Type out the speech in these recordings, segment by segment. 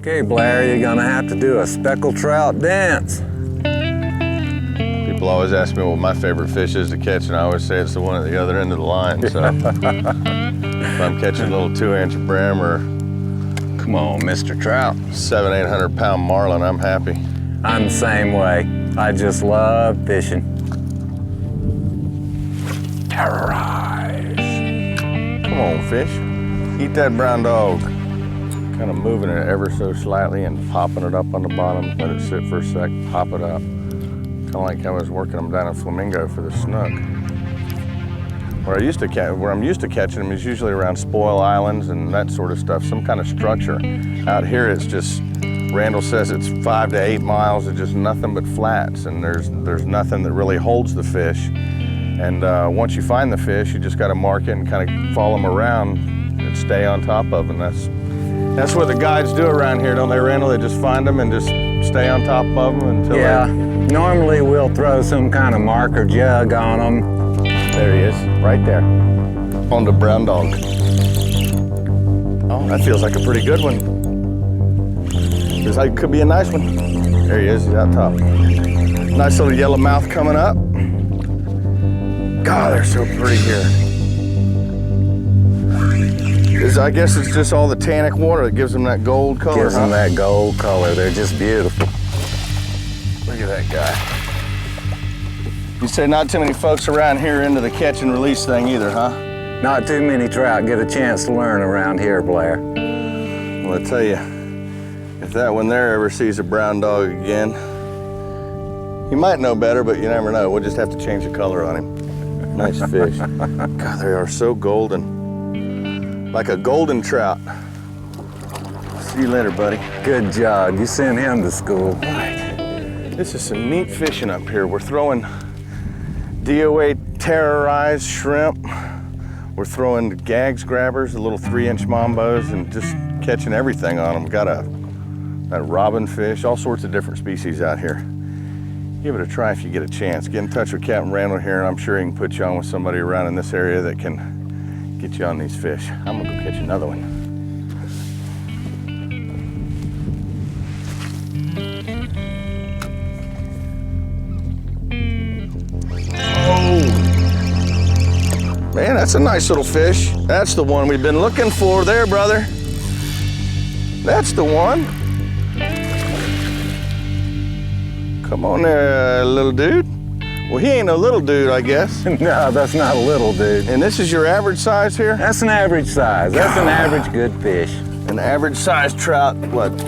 Okay, Blair, you're gonna have to do a speckled trout dance. People always ask me what my favorite fish is to catch, and I always say it's the one at the other end of the line. So if I'm catching a little 2-inch brim or Come on, Mr. Trout. 700-800 pound marlin, I'm happy. I'm the same way. I just love fishing. Terrorize. Come on, fish. Eat that brown dog. Kind of moving it ever so slightly and popping it up on the bottom. Let it sit for a sec, pop it up. Kind of like how I was working them down in Flamingo for the snook. Where I'm used to catching them is usually around spoil islands and that sort of stuff, some kind of structure. Out here it's just, Randall says it's 5 to 8 miles of just nothing but flats, and there's nothing that really holds the fish. And once you find the fish, you just got to mark it and kind of follow them around and stay on top of them. That's what the guides do around here, don't they, Randall? They just find them and just stay on top of them until Normally we'll throw some kind of marker jug on them. There he is, right there, on the brown dog. Oh, that feels like a pretty good one. Feels like it could be a nice one. There he is, he's out top. Nice little yellow mouth coming up. God, they're so pretty here. I guess it's just all the tannic water that gives them that gold color. Gives them that gold color. They're just beautiful. Look at that guy. You say not too many folks around here into the catch and release thing either, huh? Not too many trout get a chance to learn around here, Blair. Well, I tell you, if that one there ever sees a brown dog again, he might know better, but you never know. We'll just have to change the color on him. Nice fish. God, they are so golden. Like a golden trout. See you later, buddy. Good job. You sent him to school. This is some neat fishing up here. We're throwing DOA terrorized shrimp. We're throwing gags grabbers, the little 3-inch mombos, and just catching everything on them. Got a robin fish, all sorts of different species out here. Give it a try if you get a chance. Get in touch with Capt Randall here, and I'm sure he can put you on with somebody around in this area that can get you on these fish. I'm gonna go catch another one. Oh, man, that's a nice little fish. That's the one we've been looking for there, brother. That's the one. Come on there, little dude. Well, he ain't no little dude, I guess. No, that's not a little dude. And this is your average size here? That's an average size. That's an average good fish. An average size trout, what,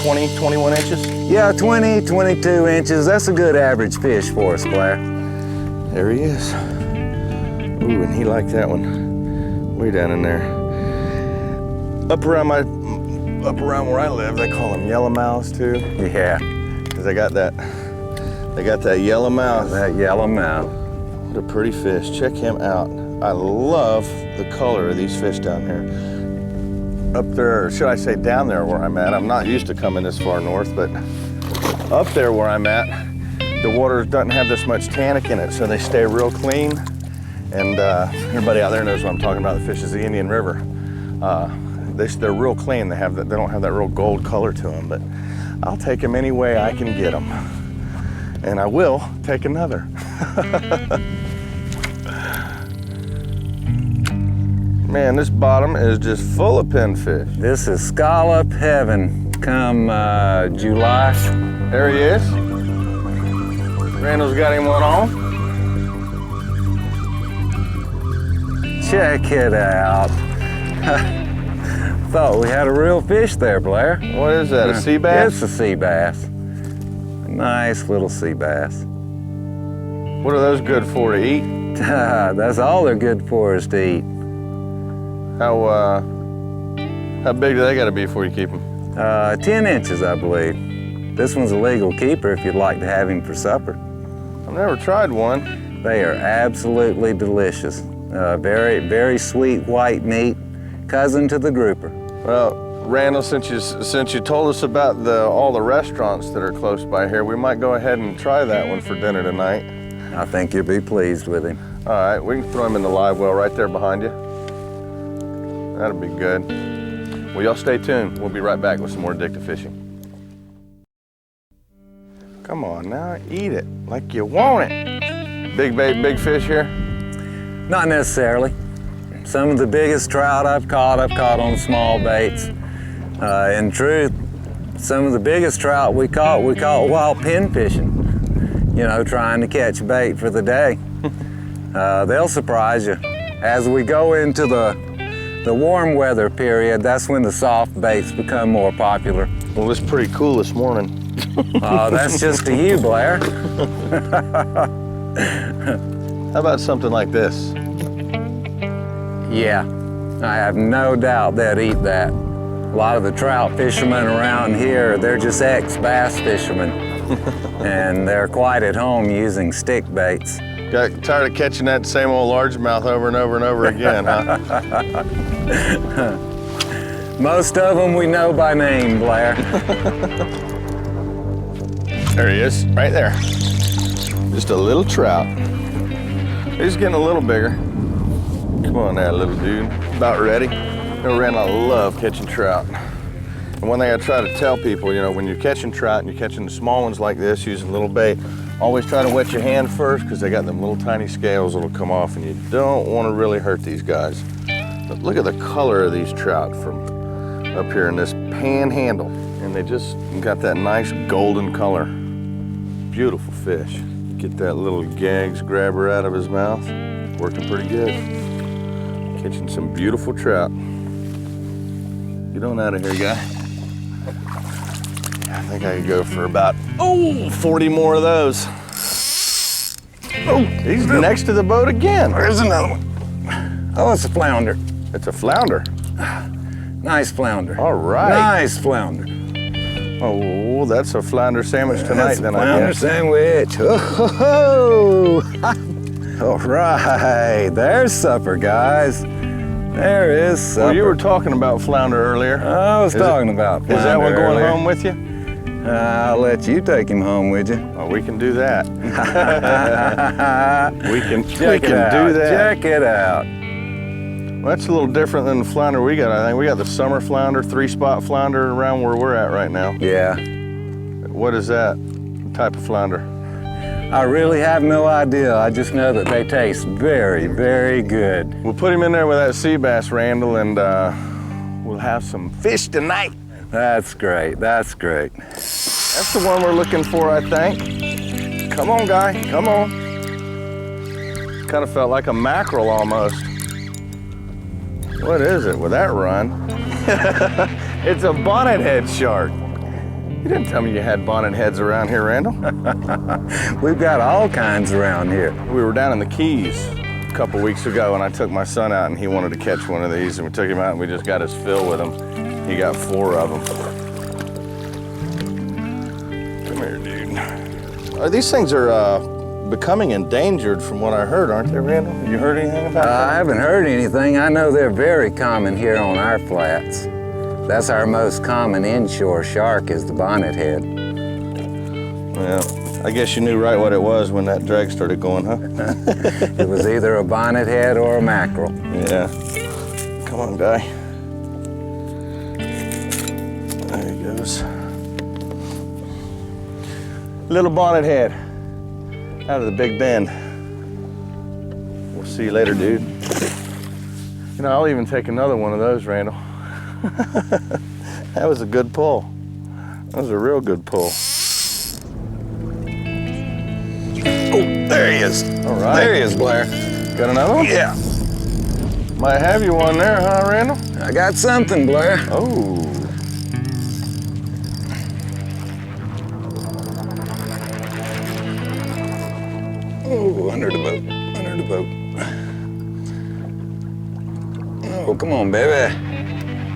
20, 21 inches? Yeah, 20, 22 inches. That's a good average fish for us, Blair. There he is. Ooh, and he liked that one. Way down in there. Up around where I live, they call them yellowmouths too. Yeah. Because they got that yellow mouth. That yellow mouth. What a pretty fish. Check him out. I love the color of these fish down here. Up there, or should I say down there where I'm at. I'm not used to coming this far north, but up there where I'm at, the water doesn't have this much tannic in it, so they stay real clean. And everybody out there knows what I'm talking about. The fish is the Indian River. They're real clean. They don't have that real gold color to them, but I'll take them any way I can get them. And I will take another. Man, this bottom is just full of pinfish. This is scallop heaven come July. There he is. Randall's got him one on. Check it out. Thought we had a real fish there, Blair. What is that, a sea bass? It's a sea bass. Nice little sea bass. What are those good for to eat? That's all they're good for is to eat. How big do they gotta be before you keep them? 10 inches, I believe. This one's a legal keeper if you'd like to have him for supper. I've never tried one. They are absolutely delicious. Very, very sweet white meat, cousin to the grouper. Well, Randall, since you told us about all the restaurants that are close by here, we might go ahead and try that one for dinner tonight. I think you'll be pleased with him. All right, we can throw him in the live well right there behind you. That'll be good. Well, y'all stay tuned. We'll be right back with some more addictive fishing. Come on now, eat it like you want it. Big bait, big fish here? Not necessarily. Some of the biggest trout I've caught on small baits. In truth, some of the biggest trout we caught while pin fishing. You know, trying to catch bait for the day. They'll surprise you. As we go into the warm weather period, that's when the soft baits become more popular. Well, it's pretty cool this morning. That's just to you, Blair. How about something like this? Yeah, I have no doubt they'd eat that. A lot of the trout fishermen around here, they're just ex-bass fishermen. And they're quite at home using stick baits. Got tired of catching that same old largemouth over and over and over again, huh? Most of them we know by name, Blair. There he is, right there. Just a little trout. He's getting a little bigger. Come on there, little dude. About ready. You know, Randall, I love catching trout. And one thing I try to tell people, you know, when you're catching trout and you're catching the small ones like this, using little bait, always try to wet your hand first because they got them little tiny scales that'll come off and you don't want to really hurt these guys. But look at the color of these trout from up here in this panhandle. And they just got that nice golden color. Beautiful fish. Get that little gags grabber out of his mouth. Working pretty good. Catching some beautiful trout. Get on out of here, guy. I think I could go for about, 40 more of those. Oh, he's next to the boat again. There's another one. Oh, it's a flounder. It's a flounder. Nice flounder. All right. Nice flounder. Oh, that's a flounder sandwich tonight, then, I Flounder guess. sandwich. Oh, all right, there's supper, guys. There is supper. Well, you were talking about flounder earlier. I was talking about flounder. Is that one going earlier. home with you? I'll let you take him home with you. Oh, we can do that. we can do that. Check it out. Well, that's a little different than the flounder we got, I think. We got the summer flounder, 3-spot flounder around where we're at right now. Yeah. What is that type of flounder? I really have no idea. I just know that they taste very, very good. We'll put him in there with that sea bass, Randall, and we'll have some fish tonight. That's great, that's great. That's the one we're looking for, I think. Come on, guy, come on. Kind of felt like a mackerel almost. What is it with that run? It's a bonnethead shark. You didn't tell me you had bonnet heads around here, Randall. We've got all kinds around here. We were down in the Keys a couple weeks ago and I took my son out and he wanted to catch one of these and we took him out and we just got his fill with them. He got 4 of them. Come here, dude. These things are becoming endangered from what I heard, aren't they, Randall? Have you heard anything about that? I haven't heard anything. I know they're very common here on our flats. That's our most common inshore shark is the bonnethead. Well, I guess you knew right what it was when that drag started going, huh? It was either a bonnethead or a mackerel. Yeah. Come on, guy. There he goes. Little bonnethead out of the Big Bend. We'll see you later, dude. You know, I'll even take another one of those, Randall. That was a good pull. That was a real good pull. Oh, there he is. All right. There he is, Blair. Got another one? Yeah. Might have you one there, huh, Randall? I got something, Blair. Oh. Oh, under the boat, under the boat. Oh, come on, baby.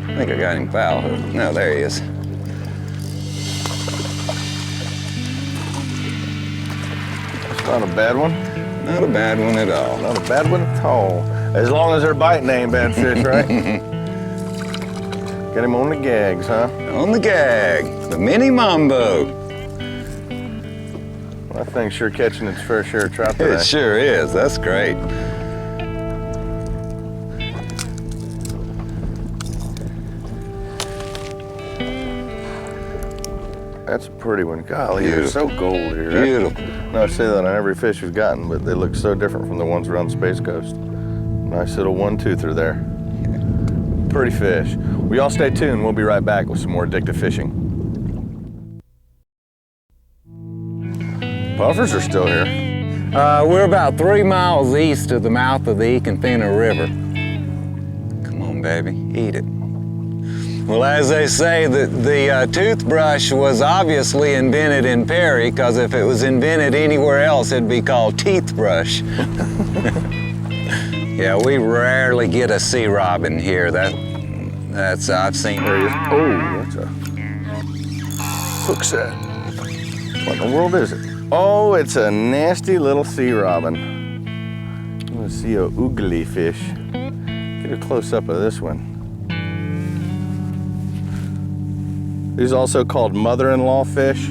I think I got him foul hooked. No, there he is. It's not a bad one. Not a bad one at all. Not a bad one at all. As long as they're biting, they ain't bad fish, right? Get him on the gags, huh? On the gag, the mini mambo. That thing's sure catching its fair share of trout today. It sure is, that's great. That's a pretty one. Golly, they're so gold here. Beautiful. No, I say that on every fish we've gotten, but they look so different from the ones around the Space Coast. Nice little one-toother there. Pretty fish. Well, y'all stay tuned. We'll be right back with some more addictive fishing. Puffers are still here. We're about 3 miles east of the mouth of the Econfina River. Come on, baby, eat it. Well, as they say, the toothbrush was obviously invented in Perry, because if it was invented anywhere else, it'd be called teeth brush. Yeah, we rarely get a sea robin here. That's I've seen. There he is. Oh, that's a hook set. What in the world is it? Oh, it's a nasty little sea robin. I'm gonna see a oogly fish. Get a close up of this one. These are also called mother-in-law fish.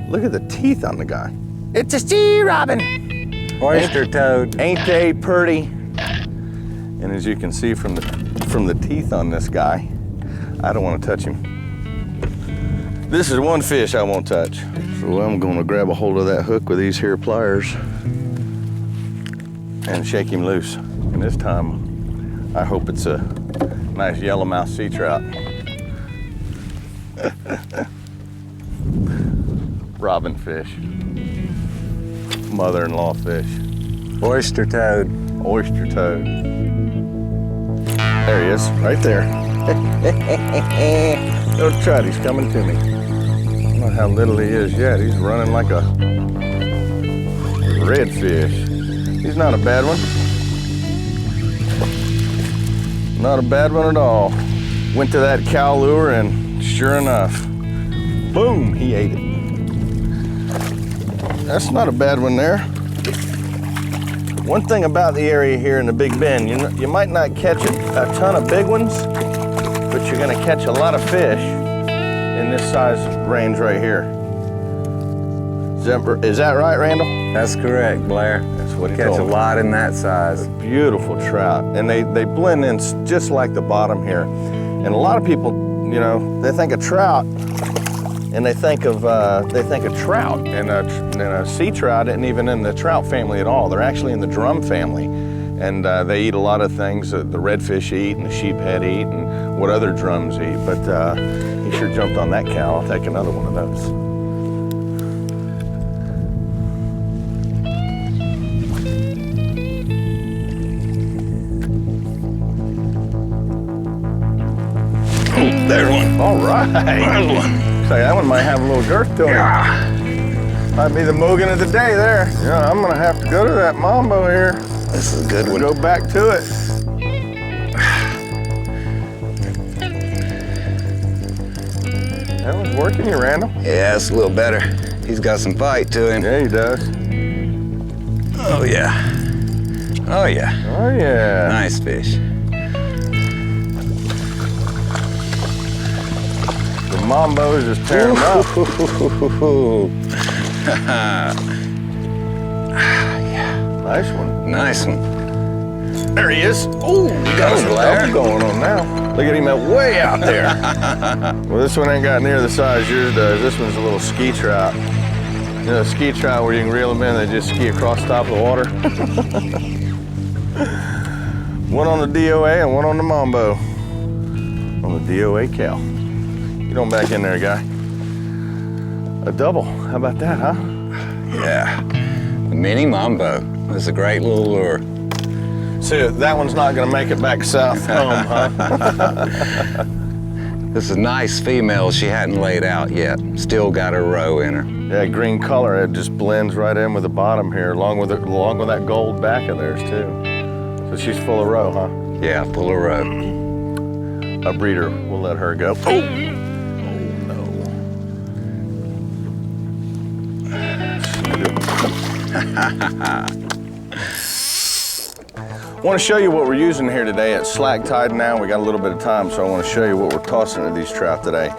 Look at the teeth on the guy. It's a sea robin. Oyster toad. Ain't they pretty? And as you can see from the teeth on this guy, I don't want to touch him. This is one fish I won't touch. So I'm gonna grab a hold of that hook with these here pliers and shake him loose. And this time, I hope it's a nice yellowmouth sea trout. Robin fish. Mother-in-law fish. Oyster toad. Oyster toad. There he is, right there. Little trout, he's coming to me. I don't know how little he is yet. He's running like a redfish. He's not a bad one. Not a bad one at all. Went to that cow lure and sure enough, boom, he ate it. That's not a bad one there. One thing about the area here in the Big Bend, you might not catch a ton of big ones, but you're gonna catch a lot of fish in this size range right here. Is that right, Randall? That's correct, Blair. That's what he Catch told a me. lot in that size. Beautiful trout, and they blend in just like the bottom here. And a lot of people, you know, they think of trout, and they think of trout, and a sea trout isn't even in the trout family at all. They're actually in the drum family, and they eat a lot of things that the redfish eat and the sheephead eat and what other drums eat. But he sure jumped on that cow. I'll take another one of those. There's one. All right. There's one. Looks like that one might have a little girth to it. Yeah. Might be the Mogan of the day there. Yeah, I'm gonna have to go to that mambo here. This is a good one. Go back to it. That one's working you, Randall. Yeah, it's a little better. He's got some fight to him. Yeah, he does. Oh yeah. Oh yeah. Oh yeah. Nice fish. The mambo is just tearing them up. Yeah. Nice one. Nice one. There he is. Oh, we got some double going on now. Look at him way out there. Well, this one ain't got near the size yours does. This one's a little ski trout. You know, a ski trout where you can reel them in, they just ski across the top of the water. One on the DOA and one on the mambo. On the DOA cow. Get on back in there, guy. A double. How about that, huh? Yeah. The mini mambo. That's a great little lure. So that one's not gonna make it back south home, huh? This is a nice female she hadn't laid out yet. Still got her roe in her. Yeah, green color, it just blends right in with the bottom here, along with that gold back of theirs too. So she's full of roe, huh? Yeah, full of roe. A breeder, we'll let her go. Oh! I want to show you what we're using here today. It's slack tide now. We got a little bit of time, so I want to show you what we're tossing to these trout today.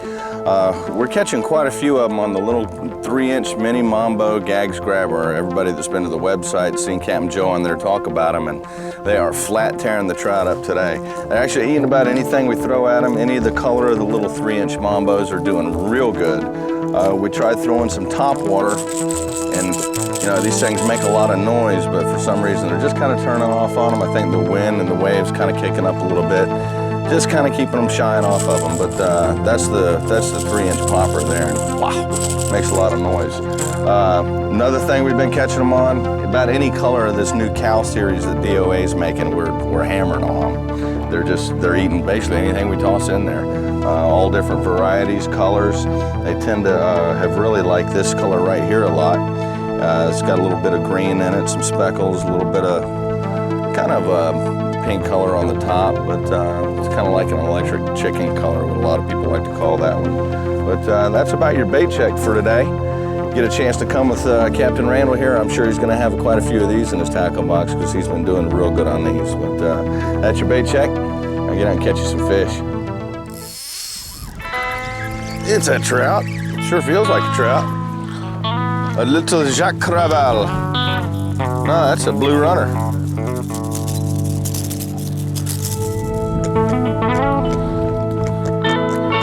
We're catching quite a few of them on the little 3-inch mini mambo gags grabber. Everybody that's been to the website, seen Captain Joe on there talk about them, and they are flat tearing the trout up today. They're actually eating about anything we throw at them. Any of the color of the little 3-inch mambos are doing real good. We tried throwing some top water, and you know, these things make a lot of noise, but for some reason they're just kind of turning off on them. I think the wind and the waves kind of kicking up a little bit, just kind of keeping them shying off of them. But that's the 3-inch popper there, and wow, makes a lot of noise. Another thing we've been catching them on, about any color of this new Cal series that DOA is making, we're hammering on them. They're eating basically anything we toss in there. All different varieties, colors. They tend to have really liked this color right here a lot. It's got a little bit of green in it, some speckles, a little bit of kind of pink color on the top, but it's kind of like an electric chicken color, what a lot of people like to call that one. But that's about your bait check for today. Get a chance to come with Captain Randall here. I'm sure he's going to have quite a few of these in his tackle box because he's been doing real good on these. But that's your bait check. I'll get out and catch you some fish. It's a trout. Sure feels like a trout. A little Jacques Craval. No, that's a blue runner.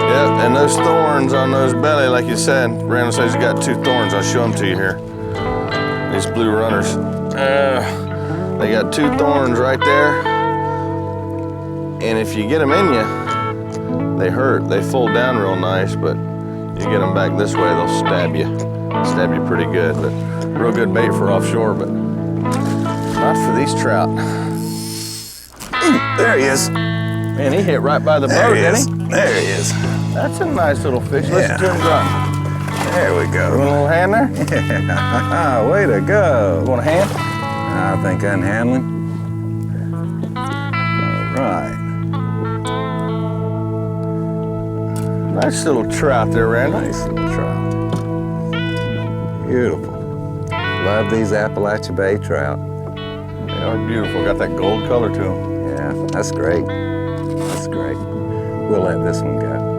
Yep, and those thorns on those belly, like you said, Randall says he's got 2 thorns. I'll show them to you here. These blue runners. They got 2 thorns right there. And if you get them in you, they hurt. They fold down real nice, but you get them back this way, they'll stab you. Stab you pretty good, but real good bait for offshore, but not for these trout. Ooh, there he is. Man, he hit right by the boat, didn't he? There he is. That's a nice little fish. Listen to him grunt. There we You go. want a little hand there? Yeah, way to go. You want a hand? I think unhandling. All right. Nice little trout there, Randall. Nice little trout. Beautiful. Love these Appalachia Bay trout. They are beautiful. Got that gold color to them. Yeah, that's great. That's great. We'll let this one go.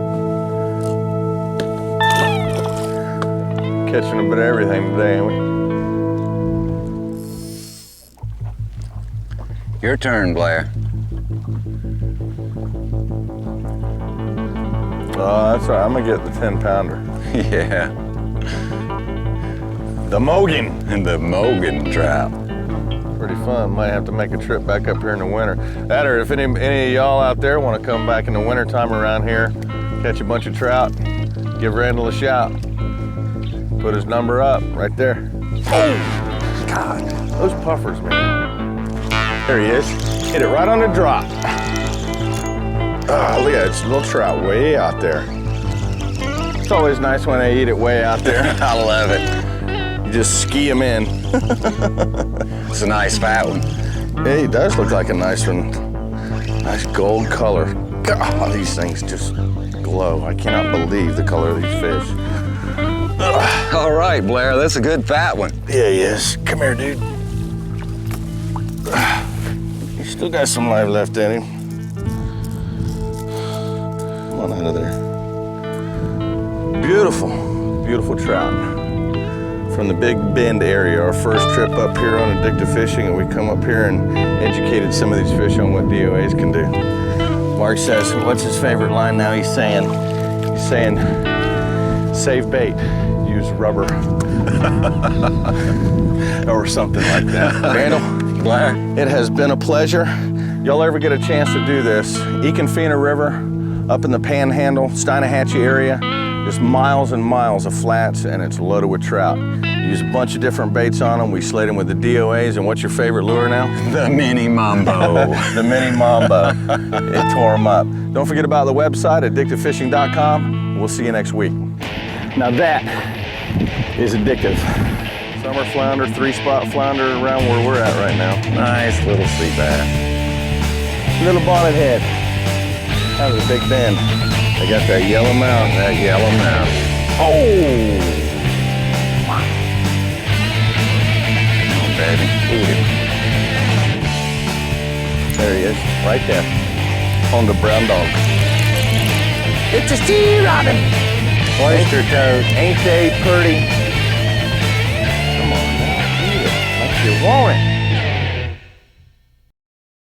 Catching a bit of everything today, ain't we? Your turn, Blair. Oh, that's right. I'm gonna get the 10-pounder. Yeah. The Mogan. And the Mogan trout. Pretty fun. Might have to make a trip back up here in the winter. That, or if any of y'all out there want to come back in the winter time around here, catch a bunch of trout, give Randall a shout. Put his number up right there. Oh, God, those puffers, man. There he is. Hit it right on the drop. Oh, look at that, it's a little trout way out there. It's always nice when they eat it way out there. I love it. You just ski them in. It's a nice fat one. Yeah, he does look like a nice one. Nice gold color. God, these things just glow. I cannot believe the color of these fish. Ugh. All right, Blair, that's a good fat one. Yeah, he is. Come here, dude. He's still got some life left in him. Come on out of there. Beautiful, beautiful trout. From the Big Bend area, our first trip up here on addictive fishing, and we come up here and educated some of these fish on what DOAs can do. Mark says, what's his favorite line now? He's saying, save bait, use rubber. Or something like that. Randall, Blair. it has been a pleasure. Y'all ever get a chance to do this? Econfina River, up in the Panhandle, Steinhatchee area, just miles and miles of flats, and it's loaded with trout. Use a bunch of different baits on them. We slayed them with the DOAs, and what's your favorite lure now? The mini mambo. The mini mambo. It tore them up. Don't forget about the website, addictivefishing.com. We'll see you next week. Now that is addictive. Summer flounder, 3-spot flounder around where we're at right now. Nice little sea bass. Little bonnet head out of the Big Bend. They got that yellow mouth. That yellow mouth. Oh! Oh, baby. Ooh. There he is, right there, on the brown dog. It's a sea robin. Oyster toad, ain't they pretty? Come on now, eat it like you want it.